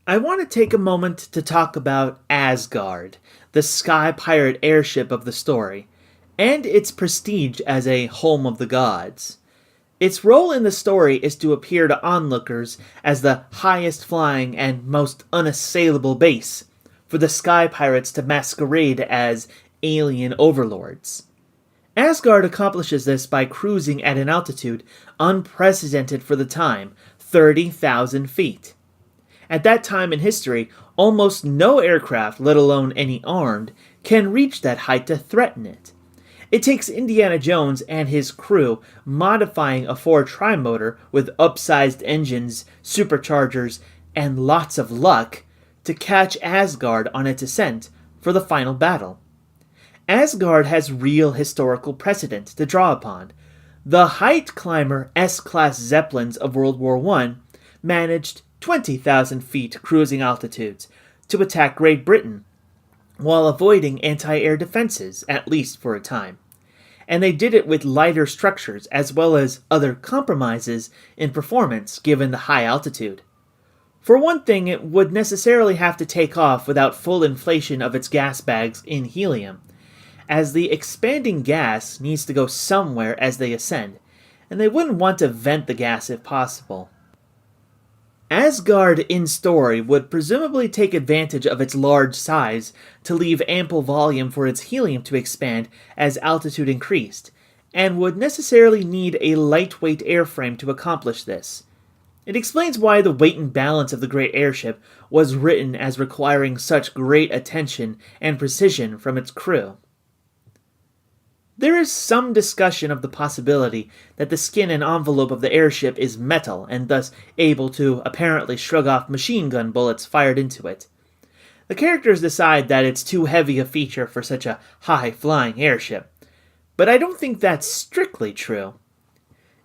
I want to take a moment to talk about Asgard, the sky pirate airship of the story, and its prestige as a home of the gods. Its role in the story is to appear to onlookers as the highest flying and most unassailable base, for the sky pirates to masquerade as alien overlords. Asgard accomplishes this by cruising at an altitude unprecedented for the time, 30,000 feet. At that time in history, almost no aircraft, let alone any armed, can reach that height to threaten it. It takes Indiana Jones and his crew modifying a Ford trimotor with upsized engines, superchargers, and lots of luck to catch Asgard on its ascent for the final battle. Asgard has real historical precedent to draw upon. The height climber S-class Zeppelins of World War I managed 20,000 feet cruising altitudes to attack Great Britain while avoiding anti-air defenses, at least for a time. And they did it with lighter structures as well as other compromises in performance given the high altitude. For one thing, it would necessarily have to take off without full inflation of its gas bags in helium, as the expanding gas needs to go somewhere as they ascend, and they wouldn't want to vent the gas if possible. Asgard in story would presumably take advantage of its large size to leave ample volume for its helium to expand as altitude increased, and would necessarily need a lightweight airframe to accomplish this. It explains why the weight and balance of the great airship was written as requiring such great attention and precision from its crew. There is some discussion of the possibility that the skin and envelope of the airship is metal and thus able to apparently shrug off machine gun bullets fired into it. The characters decide that it's too heavy a feature for such a high-flying airship, but I don't think that's strictly true.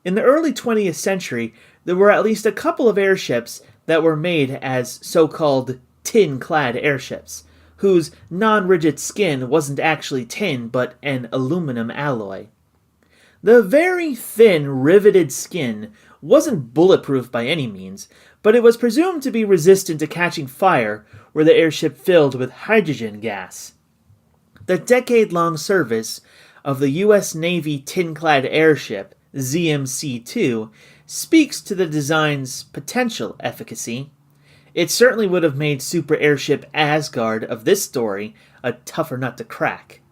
In the early 20th century, there were at least a couple of airships that were made as so-called tin-clad airships, whose non-rigid skin wasn't actually tin but an aluminum alloy. The very thin, riveted skin wasn't bulletproof by any means, but it was presumed to be resistant to catching fire were the airship filled with hydrogen gas. The decade-long service of the U.S. Navy tin-clad airship, ZMC-2, speaks to the design's potential efficacy. It certainly would have made super airship Asgard of this story a tougher nut to crack.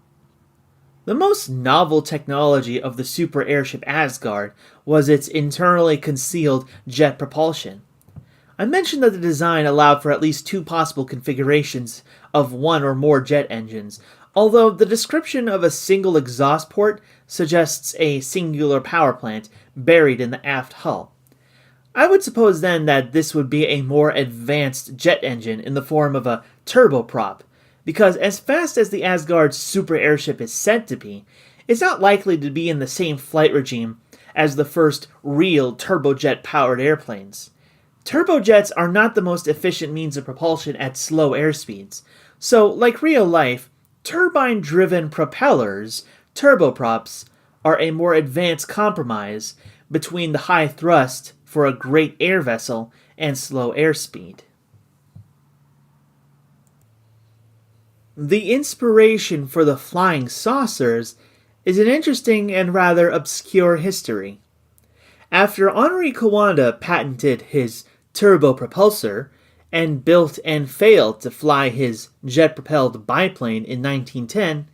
The most novel technology of the super airship Asgard was its internally concealed jet propulsion. I mentioned that the design allowed for at least two possible configurations of one or more jet engines, although the description of a single exhaust port suggests a singular power plant buried in the aft hull. I would suppose then that this would be a more advanced jet engine in the form of a turboprop, because as fast as the Asgard super airship is said to be, it's not likely to be in the same flight regime as the first real turbojet-powered airplanes. Turbojets are not the most efficient means of propulsion at slow airspeeds, so like real life, turbine-driven propellers, turboprops, are a more advanced compromise between the high thrust for a great air vessel and slow airspeed. The inspiration for the flying saucers is an interesting and rather obscure history. After Henri Coanda patented his turbopropulsor and built and failed to fly his jet-propelled biplane in 1910,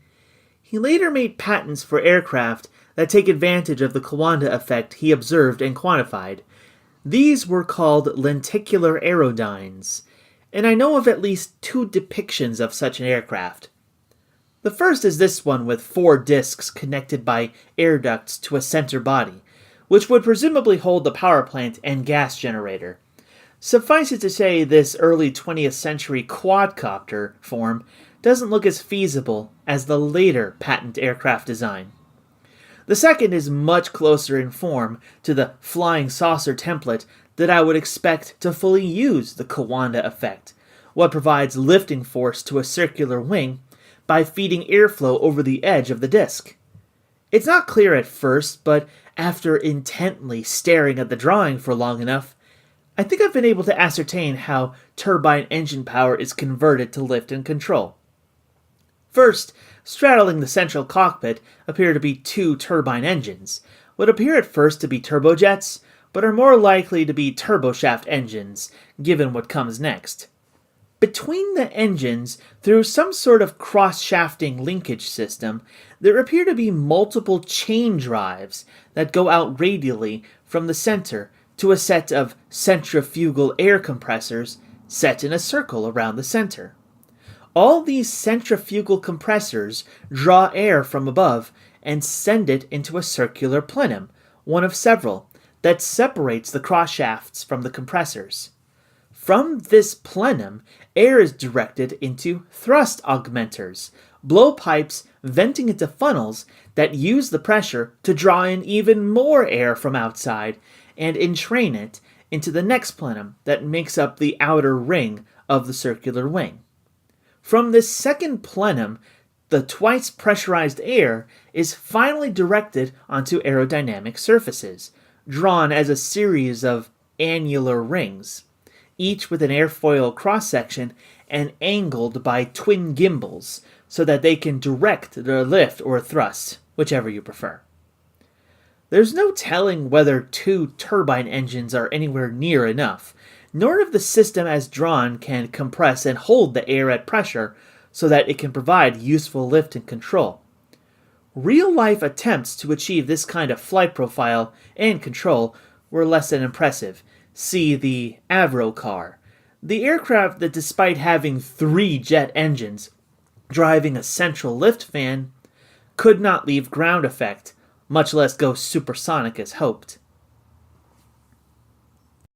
he later made patents for aircraft that take advantage of the Coanda effect he observed and quantified. These were called lenticular aerodynes, and I know of at least two depictions of such an aircraft. The first is this one with 4 discs connected by air ducts to a center body, which would presumably hold the power plant and gas generator. Suffice it to say, this early 20th century quadcopter form doesn't look as feasible as the later patent aircraft design. The second is much closer in form to the flying saucer template that I would expect to fully use the Coanda effect, what provides lifting force to a circular wing by feeding airflow over the edge of the disc. It's not clear at first, but after intently staring at the drawing for long enough, I think I've been able to ascertain how turbine engine power is converted to lift and control. First, straddling the central cockpit appear to be two turbine engines. What appear at first to be turbojets, but are more likely to be turboshaft engines, given what comes next. Between the engines, through some sort of cross-shafting linkage system, there appear to be multiple chain drives that go out radially from the center to a set of centrifugal air compressors set in a circle around the center. All these centrifugal compressors draw air from above and send it into a circular plenum, one of several, that separates the cross shafts from the compressors. From this plenum, air is directed into thrust augmenters, blowpipes venting into funnels that use the pressure to draw in even more air from outside and entrain it into the next plenum that makes up the outer ring of the circular wing. From this second plenum, the twice pressurized air is finally directed onto aerodynamic surfaces, drawn as a series of annular rings, each with an airfoil cross-section and angled by twin gimbals so that they can direct their lift or thrust, whichever you prefer. There's no telling whether two turbine engines are anywhere near enough, nor if the system as drawn can compress and hold the air at pressure so that it can provide useful lift and control. Real-life attempts to achieve this kind of flight profile and control were less than impressive. See the Avro car, the aircraft that, despite having 3 jet engines driving a central lift fan, could not leave ground effect, much less go supersonic as hoped.